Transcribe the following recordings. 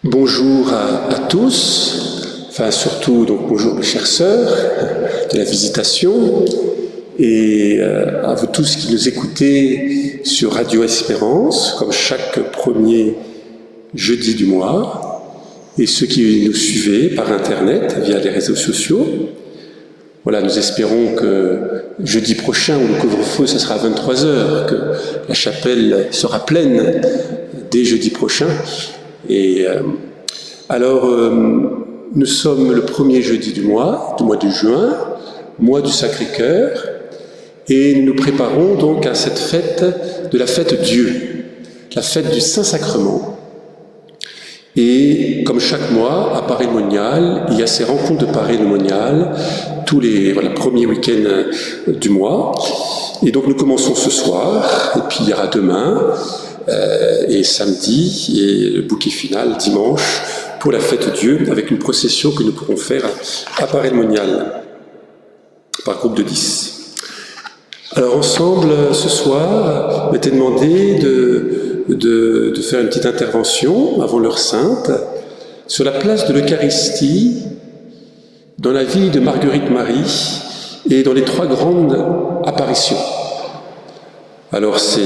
Bonjour à tous, enfin surtout donc bonjour mes chères sœurs de la Visitation et à vous tous qui nous écoutez sur Radio Espérance comme chaque premier jeudi du mois et ceux qui nous suivez par internet via les réseaux sociaux. Voilà, nous espérons que jeudi prochain où le couvre-feu ça sera à 23h, que la chapelle sera pleine dès jeudi prochain. Et nous sommes le premier jeudi du mois de juin, mois du Sacré-Cœur, et nous nous préparons donc à cette fête de la fête Dieu, la fête du Saint-Sacrement. Et comme chaque mois, à Paray-le-Monial, il y a ces rencontres de Paray-le-Monial tous les premiers week-ends du mois. Et donc nous commençons ce soir, et puis il y aura demain, et samedi, et le bouquet final dimanche, pour la fête Dieu, avec une procession que nous pourrons faire à Paray-le-Monial, par groupe de 10. Alors ensemble, ce soir, m'était demandé de faire une petite intervention avant l'heure sainte sur la place de l'Eucharistie dans la vie de Marguerite Marie et dans les 3 grandes apparitions. Alors c'est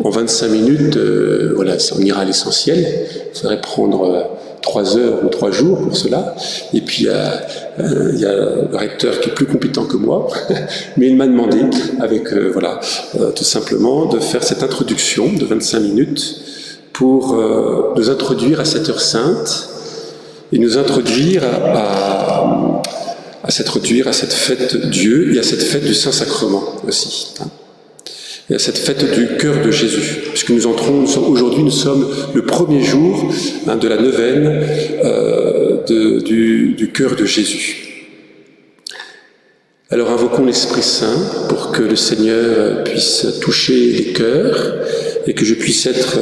en 25 minutes, on ira à l'essentiel. Il faudrait prendre 3 heures ou 3 jours pour cela. Et puis il y a le recteur qui est plus compétent que moi, mais il m'a demandé, tout simplement, de faire cette introduction de 25 minutes pour nous introduire à cette heure sainte et nous introduire à cette fête Dieu et à cette fête du Saint-Sacrement aussi. Et à cette fête du cœur de Jésus, puisque aujourd'hui nous sommes le premier jour de la neuvaine du cœur de Jésus. Alors invoquons l'Esprit Saint pour que le Seigneur puisse toucher les cœurs et que je puisse être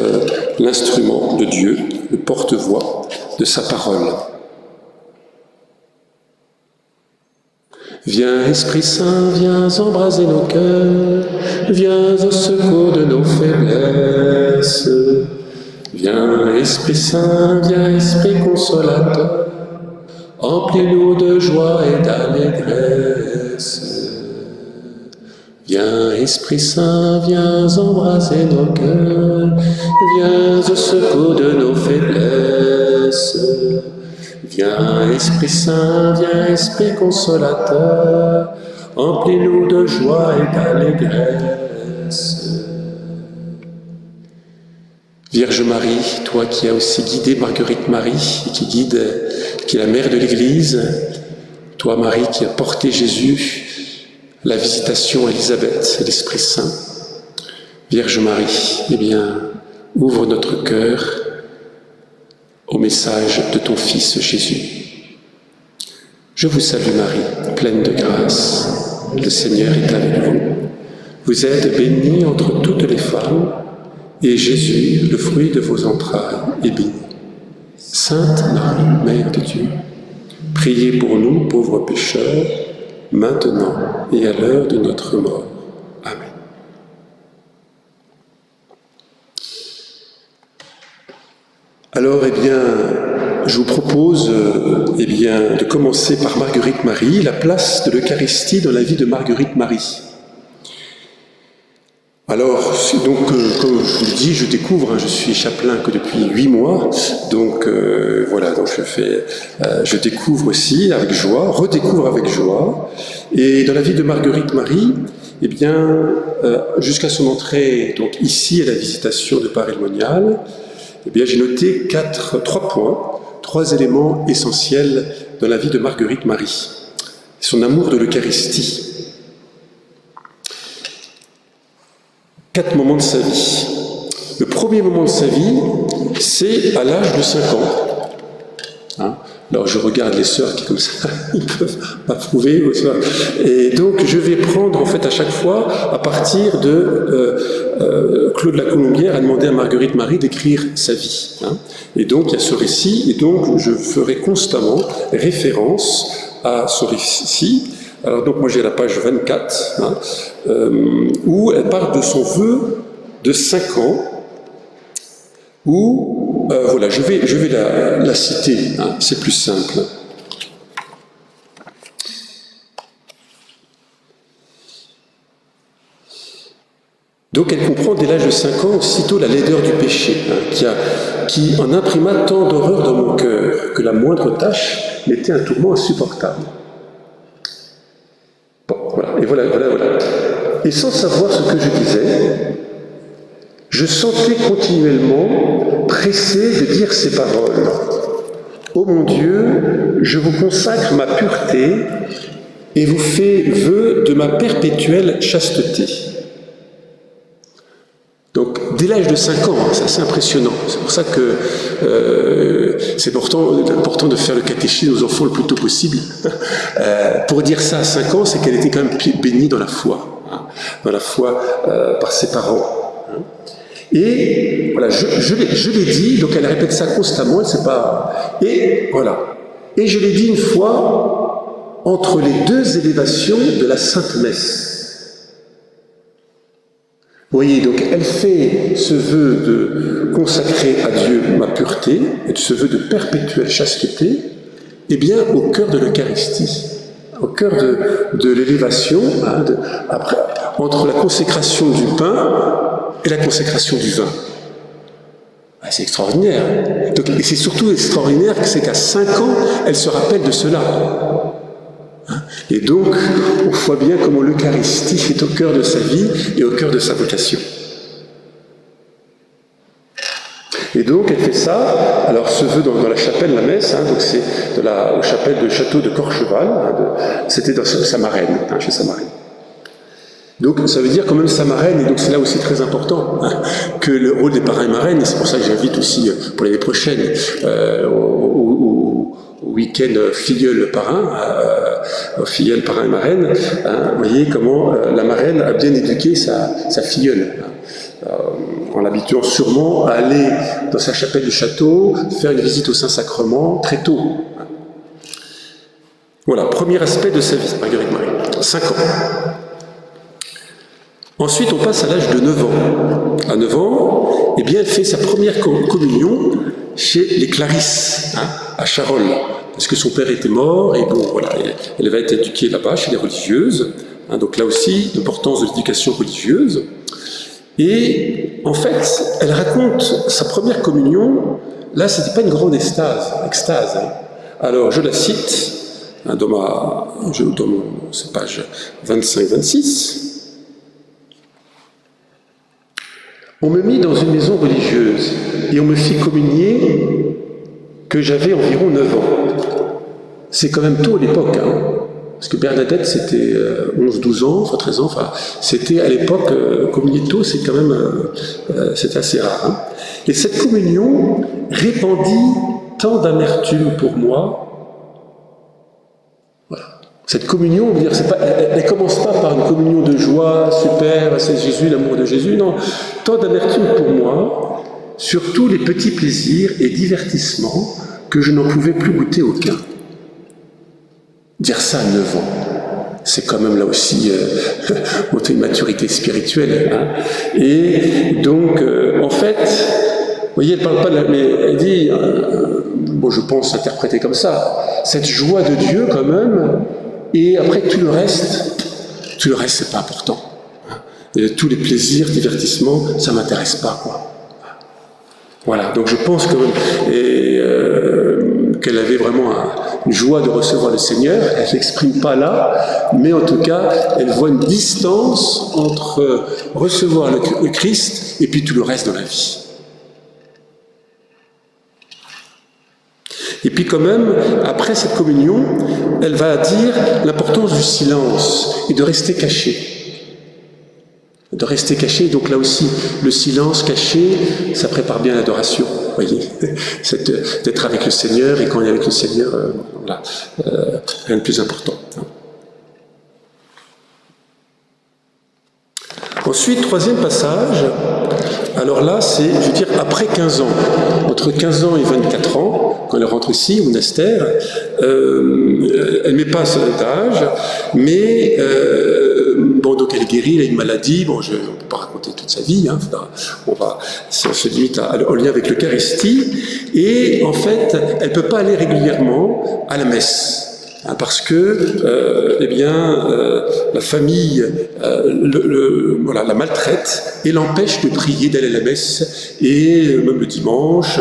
l'instrument de Dieu, le porte-voix de sa parole. Viens, Esprit Saint, viens embraser nos cœurs, viens au secours de nos faiblesses. Viens, Esprit Saint, viens, Esprit consolateur, emplis-nous de joie et d'allégresse. Viens, Esprit Saint, viens embraser nos cœurs, viens au secours de nos faiblesses. Viens, Esprit Saint, viens, Esprit consolateur, emplis-nous de joie et d'allégresse. Vierge Marie, toi qui as aussi guidé Marguerite Marie, et qui est la mère de l'Église, toi Marie qui as porté Jésus, la visitation à Élisabeth et l'Esprit Saint, Vierge Marie, ouvre notre cœur au message de ton Fils Jésus. Je vous salue Marie, pleine de grâce, le Seigneur est avec vous. Vous êtes bénie entre toutes les femmes, et Jésus, le fruit de vos entrailles, est béni. Sainte Marie, Mère de Dieu, priez pour nous, pauvres pécheurs, maintenant et à l'heure de notre mort. Amen. Alors, je vous propose de commencer par Marguerite Marie, la place de l'Eucharistie dans la vie de Marguerite Marie. Alors, donc, comme je vous le dis, je découvre, je suis chapelain que depuis 8 mois, donc je découvre aussi avec joie, redécouvre avec joie, et dans la vie de Marguerite Marie, jusqu'à son entrée donc ici à la Visitation de Paray-le-Monial, j'ai noté 3 points, 3 éléments essentiels dans la vie de Marguerite Marie. Son amour de l'Eucharistie. 4 moments de sa vie. Le premier moment de sa vie, c'est à l'âge de 5 ans. Alors je regarde les sœurs qui comme ça, ils peuvent m'approuver. Et donc je vais prendre en fait à chaque fois, à partir de Claude Lacolombière a demandé à Marguerite Marie d'écrire sa vie. Et donc il y a ce récit, et donc je ferai constamment référence à ce récit. Alors donc moi j'ai la page 24, où elle parle de son vœu de 5 ans où, voilà, je vais la citer, hein, c'est plus simple. Donc elle comprend dès l'âge de 5 ans aussitôt la laideur du péché, hein, qui en imprima tant d'horreur dans mon cœur, que la moindre tâche m'était un tourment insupportable. Bon, voilà, et voilà. Et sans savoir ce que je disais, je sentais continuellement pressé de dire ces paroles. Ô mon Dieu, je vous consacre ma pureté et vous fais vœu de ma perpétuelle chasteté. Donc, dès l'âge de 5 ans, c'est assez impressionnant. C'est pour ça que c'est important de faire le catéchisme aux enfants le plus tôt possible. Pour dire ça à 5 ans, c'est qu'elle était quand même bénie dans la foi, hein, par ses parents. Hein. Et voilà, je l'ai dit, donc elle répète ça constamment, elle sait pas. Et voilà. Et je l'ai dit une fois entre les 2 élévations de la Sainte Messe. Vous voyez, donc elle fait ce vœu de consacrer à Dieu ma pureté, et ce vœu de perpétuelle chasteté, eh bien au cœur de l'Eucharistie, au cœur de l'élévation, hein, après, entre la consécration du pain et la consécration du vin. Ah, c'est extraordinaire. Donc, et c'est surtout extraordinaire, c'est qu'à 5 ans, elle se rappelle de cela. Et donc, on voit bien comment l'Eucharistie est au cœur de sa vie et au cœur de sa vocation. Et donc, elle fait ça, alors ce vœu dans la chapelle, la messe, hein, donc c'est au chapelle du château de Corcheval, hein, c'était dans sa marraine, hein, chez sa marraine. Donc, ça veut dire quand même sa marraine, et donc c'est là aussi très important, hein, que le rôle des parrains et marraines, et c'est pour ça que j'invite aussi pour l'année prochaine au week-end filleul parrain, filleul parrain et marraine, hein, vous voyez comment la marraine a bien éduqué sa filleule, hein, en l'habituant sûrement à aller dans sa chapelle du château, faire une visite au Saint-Sacrement très tôt. Hein. Voilà, premier aspect de sa vie, Marguerite Marie, 5 ans. Ensuite, on passe à l'âge de 9 ans. À 9 ans, eh bien, elle fait sa première communion chez les Clarisses, hein, à Charolles, parce que son père était mort, et bon, voilà, elle va être éduquée là-bas, chez les religieuses. Hein, donc là aussi, l'importance de l'éducation religieuse. Et en fait, elle raconte sa première communion. Là, c'était pas une grande extase. Hein. Alors, je la cite, hein, dans c'est page 25-26. On me mit dans une maison religieuse et on me fit communier que j'avais environ 9 ans. C'est quand même tôt à l'époque, hein, parce que Bernadette c'était 11-12 ans, enfin 13 ans, enfin, c'était à l'époque, communier tôt, c'est quand même c'est assez rare. Hein. Et cette communion répandit tant d'amertume pour moi. Voilà. Cette communion, dire, elle ne commence pas par une communion de joie, super, c'est Jésus, l'amour de Jésus, non. Tant d'amertume pour moi, sur tous les petits plaisirs et divertissements que je n'en pouvais plus goûter aucun. Dire ça à 9 ans, c'est quand même là aussi monter une maturité spirituelle. Hein. Et donc, en fait, vous voyez, elle ne parle pas de mais elle dit, bon, je pense interpréter comme ça, cette joie de Dieu quand même, et après tout le reste, c'est pas important. Et tous les plaisirs, divertissements, ça m'intéresse pas, quoi. Voilà, donc je pense quand même qu'elle avait vraiment une joie de recevoir le Seigneur. Elle ne l'exprime pas là, mais en tout cas, elle voit une distance entre recevoir le Christ et puis tout le reste dans la vie. Et puis quand même, après cette communion, elle va dire l'importance du silence et de rester caché. De rester caché, donc là aussi, le silence caché, ça prépare bien l'adoration, vous voyez, d'être avec le Seigneur, et quand on est avec le Seigneur, voilà, rien de plus important. Ensuite, troisième passage, alors là, c'est, je veux dire, après 15 ans, entre 15 ans et 24 ans, quand elle rentre ici, au monastère, elle ne met pas son âge, mais donc elle est guérie, elle a une maladie, on ne peut pas raconter toute sa vie, hein, ça se limite au lien avec l'Eucharistie, et en fait, elle ne peut pas aller régulièrement à la messe. Parce que, la famille la maltraite et l'empêche de prier, d'aller à la messe, et même le dimanche,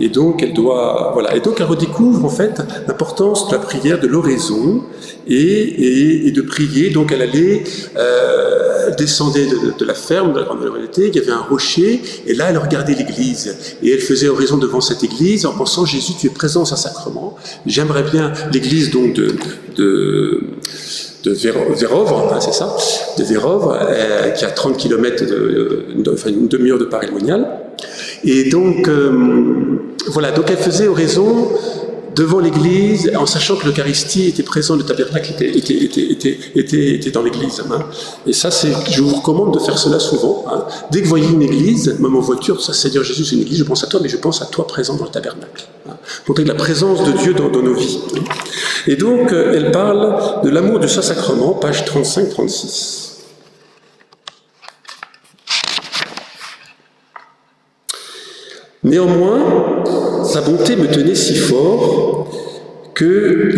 et donc elle doit, et donc elle redécouvre en fait l'importance de la prière, de l'oraison, et de prier. Donc elle allait, descendait de la ferme, de la grande réalité, il y avait un rocher, et là elle regardait l'église, et elle faisait oraison devant cette église en pensant: Jésus, tu es présent au Saint-Sacrement. J'aimerais bien l'église donc de Vérovre, hein, c'est ça, de Vérovre, qui a 30 km, une demi-heure de Paris-le-Monial. Et donc, donc elle faisait oraison devant l'église, en sachant que l'Eucharistie était présente, le tabernacle était dans l'église. Hein. Et ça, je vous recommande de faire cela souvent. Hein. Dès que vous voyez une église, même en voiture, ça, Seigneur Jésus, c'est une église, je pense à toi, mais je pense à toi présent dans le tabernacle. Hein. Montrer la présence de Dieu dans nos vies. Et donc, elle parle de l'amour du Saint-Sacrement, page 35-36. Néanmoins, sa bonté me tenait si fort qu'il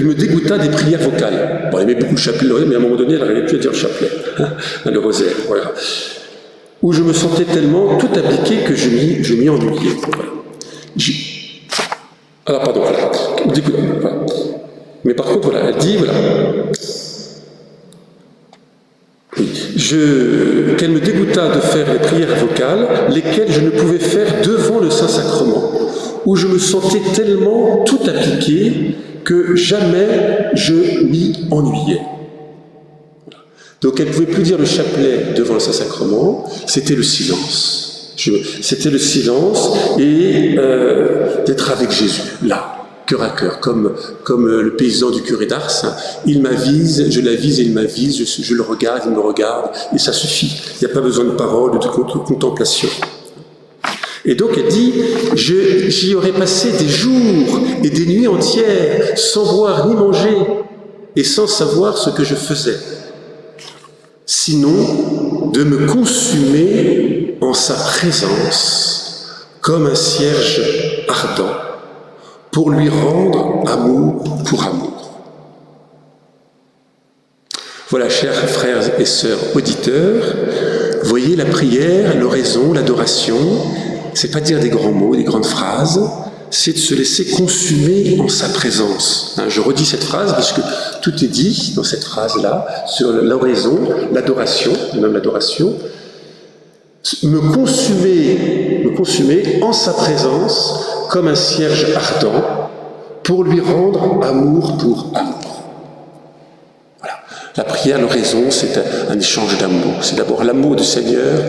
me dégoûta des prières vocales. Bon, elle aimait beaucoup le chapelet, mais à un moment donné, elle n'arrivait plus à dire le chapelet, hein, le rosaire, voilà. Où je me sentais tellement tout appliqué que je m'y ennuyais. Voilà. Alors, pardon, voilà. Mais par contre, elle dit, qu'elle me dégoûta de faire les prières vocales, lesquelles je ne pouvais faire devant le Saint-Sacrement, où je me sentais tellement tout appliqué que jamais je m'y ennuyais. Donc elle ne pouvait plus dire le chapelet devant le Saint-Sacrement, c'était le silence. C'était le silence et d'être avec Jésus, là. Cœur à cœur, comme le paysan du curé d'Ars, il m'avise, je l'avise et il m'avise, je le regarde, il me regarde, et ça suffit. Il n'y a pas besoin de paroles, de contemplation. Et donc elle dit, j'y aurais passé des jours et des nuits entières, sans boire ni manger, et sans savoir ce que je faisais, sinon de me consumer en sa présence, comme un cierge ardent, pour lui rendre amour pour amour. Voilà, chers frères et sœurs auditeurs, voyez la prière, l'oraison, l'adoration, c'est pas dire des grands mots, des grandes phrases, c'est de se laisser consumer en sa présence. Hein, je redis cette phrase parce que tout est dit dans cette phrase-là, sur l'oraison, l'adoration, même l'adoration, me consumer en sa présence, comme un cierge ardent, pour lui rendre amour pour amour. Voilà. La prière, l'oraison, c'est un échange d'amour. C'est d'abord l'amour du Seigneur,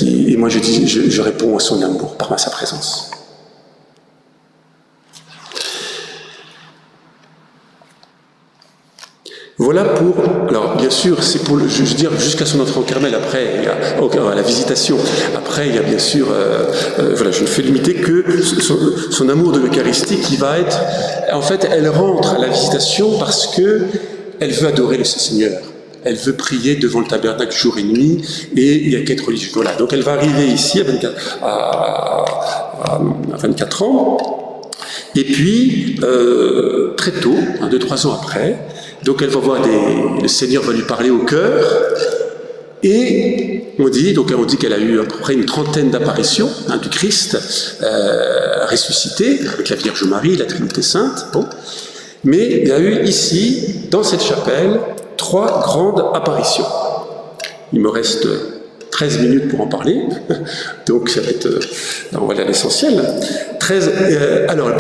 et moi je réponds à son amour par sa présence. Voilà pour, alors bien sûr, c'est pour, je veux dire, jusqu'à son entrée en Carmel, après, il y a, à la visitation, après, il y a bien sûr, je ne fais limiter que son amour de l'Eucharistie qui va être, en fait, elle rentre à la visitation parce que elle veut adorer le Seigneur. Elle veut prier devant le tabernacle jour et nuit, et il y a qu'être religieux. Voilà, donc elle va arriver ici à 24 ans, et puis, très tôt, 2-3 ans après, donc elle va voir le Seigneur va lui parler au cœur, et on dit qu'elle a eu à peu près une trentaine d'apparitions du Christ ressuscité, avec la Vierge Marie, la Trinité Sainte, bon. Mais il y a eu ici, dans cette chapelle, 3 grandes apparitions. Il me reste 13 minutes pour en parler, donc ça va être, on va aller à l'essentiel.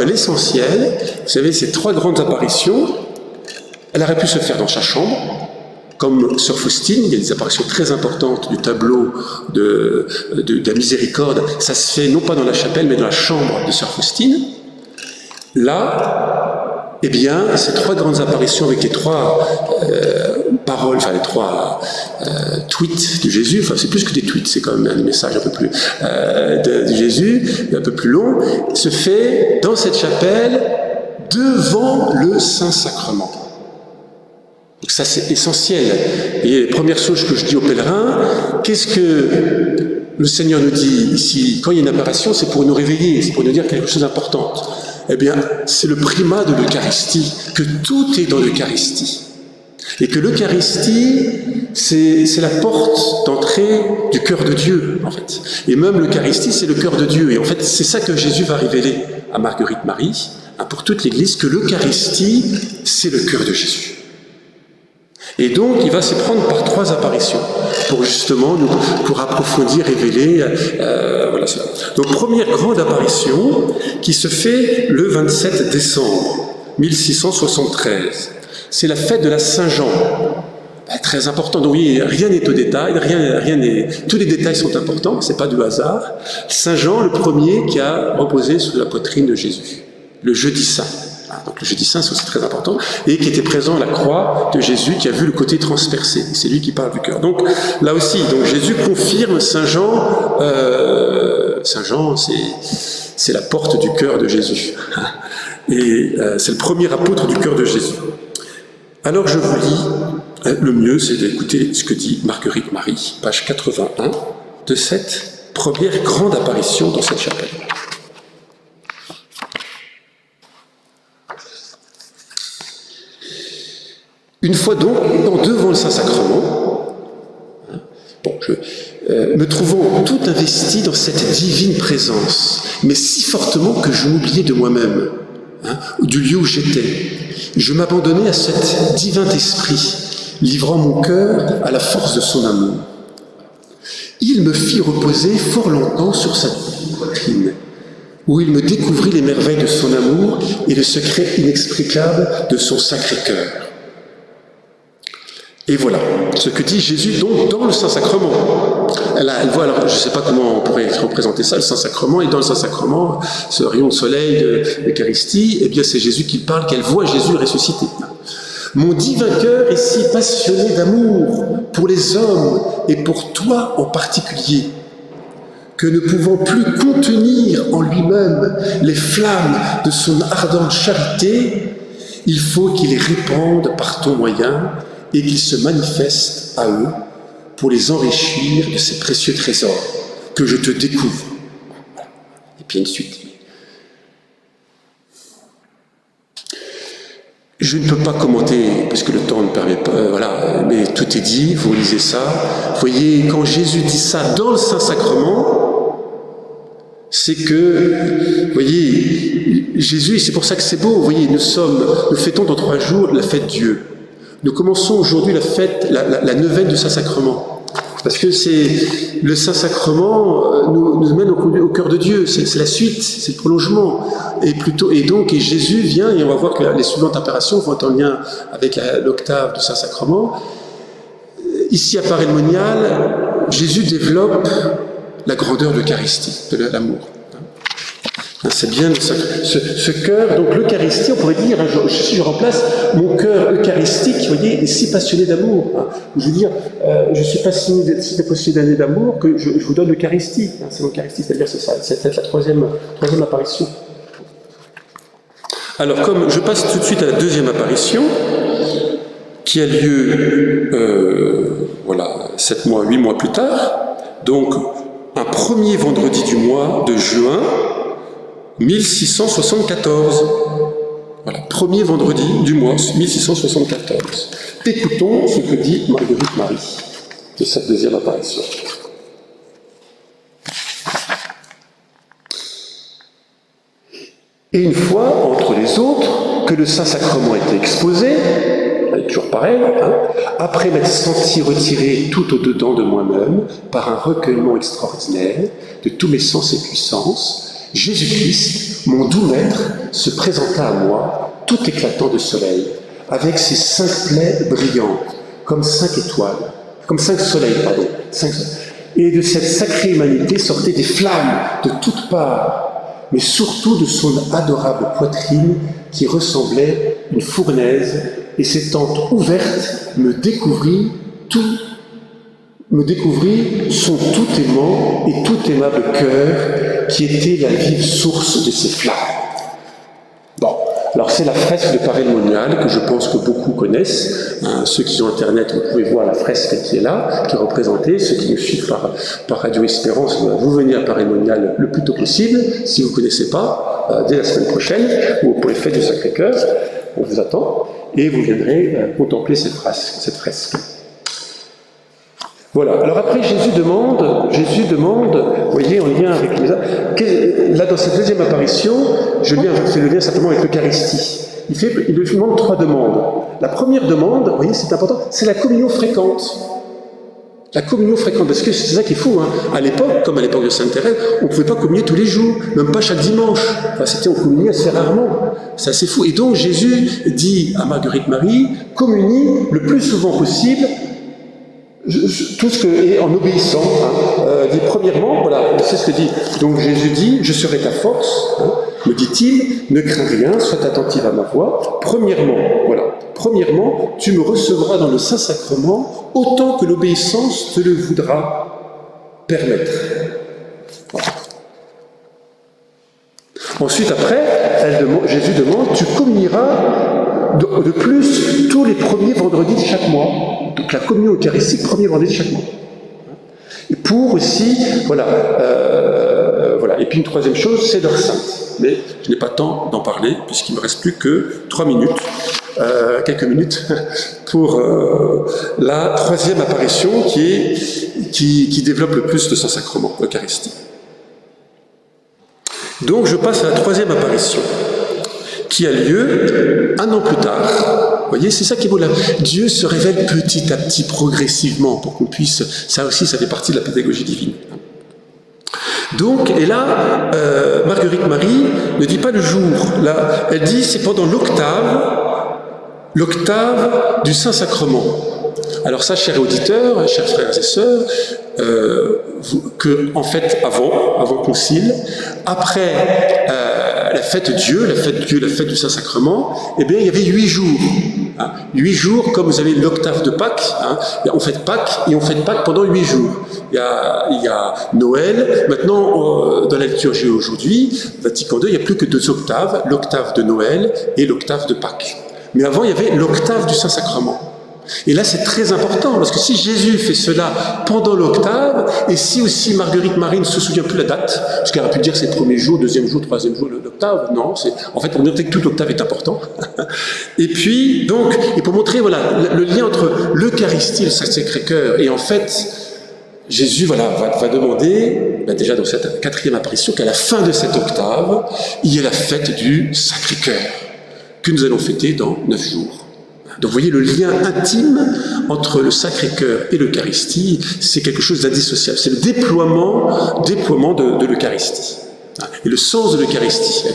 L'essentiel, vous savez, ces 3 grandes apparitions, elle aurait pu se faire dans sa chambre, comme Sœur Faustine. Il y a des apparitions très importantes du tableau de la miséricorde. Ça se fait non pas dans la chapelle, mais dans la chambre de Sœur Faustine. Là, eh bien, ces 3 grandes apparitions avec les 3 paroles, enfin les 3 tweets de Jésus, enfin c'est plus que des tweets, c'est quand même un message un peu plus de Jésus, un peu plus long, se fait dans cette chapelle devant le Saint-Sacrement. Donc ça, c'est essentiel. Et la première chose que je dis aux pèlerins, qu'est-ce que le Seigneur nous dit ici? Quand il y a une apparition, c'est pour nous réveiller, c'est pour nous dire quelque chose d'important. Eh bien, c'est le primat de l'Eucharistie, que tout est dans l'Eucharistie. Et que l'Eucharistie, c'est la porte d'entrée du cœur de Dieu, en fait. Et même l'Eucharistie, c'est le cœur de Dieu. Et en fait, c'est ça que Jésus va révéler à Marguerite Marie, pour toute l'Église, que l'Eucharistie, c'est le cœur de Jésus. Et donc, il va s'y prendre par 3 apparitions, pour justement, pour approfondir, révéler, voilà cela. Donc, première grande apparition, qui se fait le 27 décembre 1673. C'est la fête de la Saint-Jean. Très important. Donc oui, rien n'est au détail, tous les détails sont importants, c'est pas du hasard. Saint-Jean, le premier qui a reposé sur la poitrine de Jésus, le jeudi saint. Donc le jeudi saint, c'est aussi très important, et qui était présent à la croix de Jésus, qui a vu le côté transpercé. C'est lui qui parle du cœur. Donc là aussi, donc Jésus confirme Saint-Jean. Saint-Jean, c'est la porte du cœur de Jésus. Et c'est le premier apôtre du cœur de Jésus. Alors je vous lis, le mieux c'est d'écouter ce que dit Marguerite Marie, page 81, de cette première grande apparition dans cette chapelle. Une fois donc, devant le Saint-Sacrement, me trouvant tout investi dans cette divine présence, mais si fortement que je m'oubliais de moi-même, du lieu où j'étais. Je m'abandonnais à cet divin esprit, livrant mon cœur à la force de son amour. Il me fit reposer fort longtemps sur sa poitrine, où il me découvrit les merveilles de son amour et le secret inexplicable de son sacré cœur. Et voilà ce que dit Jésus donc dans le Saint-Sacrement. Elle voit, alors je ne sais pas comment on pourrait représenter ça, le Saint-Sacrement, et dans le Saint-Sacrement, ce rayon de soleil de l'Eucharistie, eh bien c'est Jésus qui parle, qu'elle voit Jésus ressuscité. Mon divin cœur est si passionné d'amour pour les hommes et pour toi en particulier, que ne pouvant plus contenir en lui-même les flammes de son ardente charité, il faut qu'il les répande par ton moyen et qu'il se manifeste à eux pour les enrichir de ces précieux trésors que je te découvre. Et puis une suite. Je ne peux pas commenter, parce que le temps ne permet pas, voilà, mais tout est dit, vous lisez ça. Vous voyez, quand Jésus dit ça dans le Saint-Sacrement, c'est que, vous voyez, Jésus, c'est pour ça que c'est beau, vous voyez, nous fêtons dans 3 jours la fête Dieu. Nous commençons aujourd'hui la fête, la neuvaine du Saint-Sacrement. Parce que c'est le Saint-Sacrement nous mène au cœur de Dieu, c'est la suite, c'est le prolongement. Et Jésus vient, et on va voir que les suivantes apparitions vont être en lien avec l'octave du Saint-Sacrement. Ici, à Paray-le-Monial, Jésus développe la grandeur de l'Eucharistie, de l'amour. C'est bien ce cœur, donc l'Eucharistie, on pourrait dire, je remplace mon cœur eucharistique, vous voyez, est si passionné d'amour. Je veux dire, je suis passionné d'amour que je vous donne l'Eucharistie. C'est l'Eucharistie, c'est-à-dire c'est la troisième apparition. Alors, comme je passe tout de suite à la deuxième apparition, qui a lieu, 8 mois plus tard, donc un premier vendredi du mois de juin, 1674. Voilà, premier vendredi du mois, 1674. Écoutons ce que dit Marguerite Marie de cette deuxième apparition. Et une fois, entre les autres, que le Saint-Sacrement était exposé, toujours pareil, après m'être senti retiré tout au-dedans de moi-même par un recueillement extraordinaire de tous mes sens et puissances, Jésus-Christ, mon doux maître, se présenta à moi, tout éclatant de soleil, avec ses 5 plaies brillantes, comme 5 étoiles, comme 5 soleils, pardon. Et de cette sacrée humanité sortaient des flammes de toutes parts, mais surtout de son adorable poitrine qui ressemblait une fournaise, et ses tentes ouvertes me découvrit son tout aimant et tout aimable cœur, qui était la vive source de ces flammes. Bon, Alors c'est la fresque de Paray le Monial que je pense que beaucoup connaissent. Ceux qui ont Internet, vous pouvez voir la fresque qui est là, qui est représentée. Ceux qui nous suivent par Radio Espérance, vous venez à Paray le Monial le plus tôt possible. Si vous ne connaissez pas, dès la semaine prochaine, ou pour les fêtes du Sacré-Cœur, on vous attend, et vous viendrez contempler cette fresque. Voilà. Alors après, Jésus demande, vous voyez, en lien avec les... Là, dans cette deuxième apparition, je fais le lien simplement avec l'Eucharistie. Il lui demande 3 demandes. La première demande, vous voyez, c'est important, c'est la communion fréquente. La communion fréquente, parce que c'est ça qui est fou, hein. À l'époque, comme à l'époque de Sainte Thérèse, on ne pouvait pas communier tous les jours, même pas chaque dimanche. Enfin, on communiait assez rarement. C'est assez fou. Et donc, Jésus dit à Marguerite Marie, communie le plus souvent possible, tout ce que est en obéissant, dit premièrement, voilà, c'est ce que dit. Donc Jésus dit, je serai ta force, me dit-il, ne crains rien, sois attentive à ma voix. Premièrement, tu me recevras dans le Saint-Sacrement autant que l'obéissance te le voudra permettre. Voilà. Ensuite, après, Jésus demande, tu communieras de plus tous les premiers vendredis de chaque mois. Donc la communion eucharistique, premier vendredi de chaque mois. Et pour aussi, voilà. Et puis une troisième chose, c'est l'heure sainte. Mais je n'ai pas le temps d'en parler, puisqu'il ne me reste plus que 3 minutes, quelques minutes, pour la troisième apparition qui développe le plus de Saint-Sacrement, l'Eucharistie. Donc je passe à la troisième apparition, qui a lieu 1 an plus tard. Vous voyez, c'est ça qui est beau là. Dieu se révèle petit à petit, progressivement, pour qu'on puisse... Ça aussi, ça fait partie de la pédagogie divine. Donc, et là, Marguerite Marie ne dit pas le jour. Là, elle dit, c'est pendant l'octave du Saint-Sacrement. Alors ça, chers auditeurs, chers frères et sœurs, que, en fait, avant concile, après la fête de Dieu, la fête du Saint-Sacrement, eh bien, il y avait 8 jours. 8 jours, comme vous avez l'octave de Pâques, on fête Pâques, et on fête Pâques pendant 8 jours. Il y a Noël. Maintenant, dans la liturgie aujourd'hui, Vatican II, il n'y a plus que 2 octaves, l'octave de Noël et l'octave de Pâques. Mais avant, il y avait l'octave du Saint-Sacrement. Et là, c'est très important, parce que si Jésus fait cela pendant l'octave, et si aussi Marguerite Marie ne se souvient plus la date, parce qu'elle aurait pu dire c'est le premier jour, deuxième jour, troisième jour de l'octave, non, en fait, on noter que toute octave est important. Et puis, donc, et pour montrer, voilà, le lien entre l'Eucharistie et le Sacré-Cœur, et en fait, Jésus, voilà, va demander, déjà dans cette 4e apparition, qu'à la fin de cette octave, il y ait la fête du Sacré-Cœur, que nous allons fêter dans 9 jours. Donc vous voyez, le lien intime entre le Sacré-Cœur et l'Eucharistie, c'est quelque chose d'indissociable. C'est le déploiement de l'Eucharistie. Et le sens de l'Eucharistie,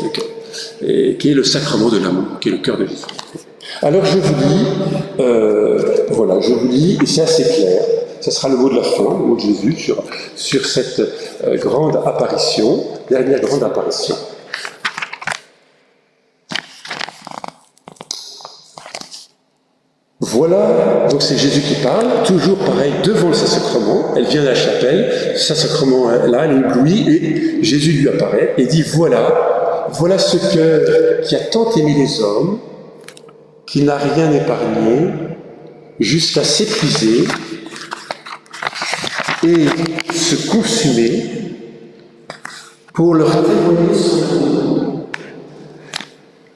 qui est le sacrement de l'amour, qui est le cœur de Jésus. Alors je vous lis, et c'est assez clair. Ce sera le mot de la fin, le mot de Jésus sur cette grande apparition, dernière grande apparition. Voilà, donc c'est Jésus qui parle, toujours pareil, devant le Saint-Sacrement. Elle vient de la chapelle, le Saint-Sacrement là, elle éblouit, et Jésus lui apparaît et dit, voilà ce cœur qui a tant aimé les hommes, qui n'a rien épargné, jusqu'à s'épuiser et se consumer pour leur témoigner son amour.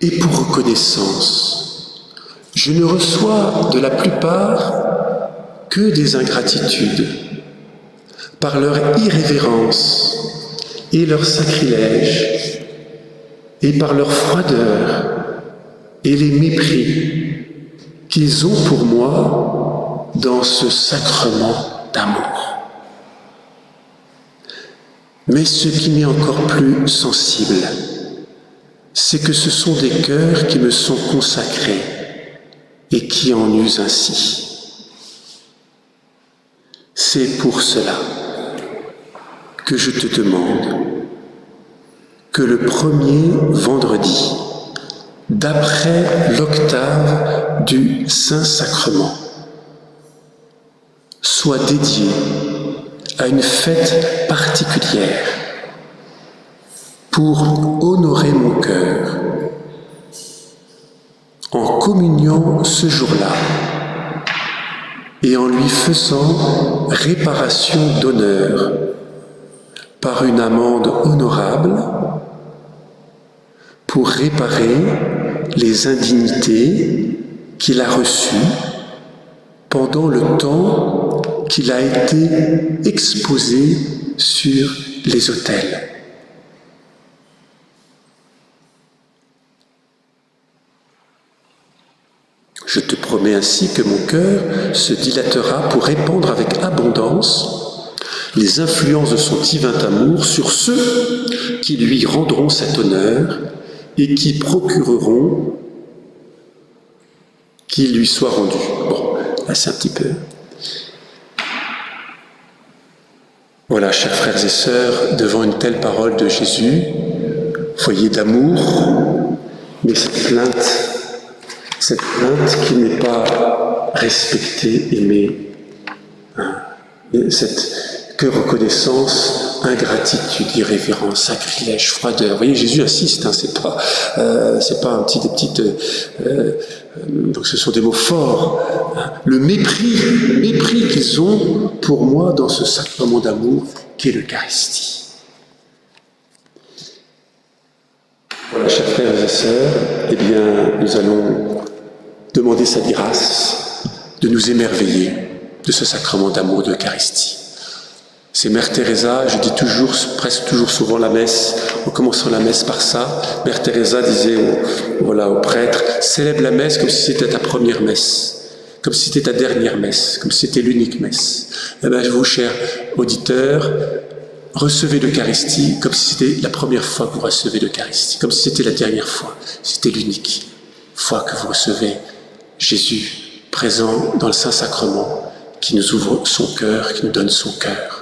Et pour reconnaissance, je ne reçois de la plupart que des ingratitudes, par leur irrévérence et leur sacrilège, et par leur froideur et les mépris qu'ils ont pour moi dans ce sacrement d'amour. Mais ce qui m'est encore plus sensible, c'est que ce sont des cœurs qui me sont consacrés et qui en usent ainsi. C'est pour cela que je te demande que le premier vendredi, d'après l'octave du Saint-Sacrement, soit dédié à une fête particulière pour honorer mon cœur communiant ce jour-là et en lui faisant réparation d'honneur par une amende honorable pour réparer les indignités qu'il a reçues pendant le temps qu'il a été exposé sur les autels. Je te promets ainsi que mon cœur se dilatera pour répandre avec abondance les influences de son divin amour sur ceux qui lui rendront cet honneur et qui procureront qu'il lui soit rendu. Bon, là c'est un petit peu. Voilà, chers frères et sœurs, devant une telle parole de Jésus, foyer d'amour, mais cette plainte qui n'est pas respectée, aimée, que reconnaissance, ingratitude, irrévérence, sacrilège, froideur. Vous voyez, Jésus insiste, c'est pas des petites. Donc ce sont des mots forts. Le mépris qu'ils ont pour moi dans ce sacrement d'amour qu'est l'Eucharistie. Voilà, chers frères et sœurs, eh bien, nous allons demander sa grâce de nous émerveiller de ce sacrement d'amour de l'Eucharistie. C'est Mère Teresa, je dis toujours, presque toujours souvent la messe, en commençant la messe par ça, Mère Teresa disait aux prêtres, célèbre la messe comme si c'était ta première messe, comme si c'était ta dernière messe, comme si c'était l'unique messe. Eh bien, vous, chers auditeurs, recevez l'Eucharistie comme si c'était la première fois que vous recevez l'Eucharistie, comme si c'était la dernière fois, c'était l'unique fois que vous recevez Jésus présent dans le Saint-Sacrement, qui nous ouvre son cœur, qui nous donne son cœur.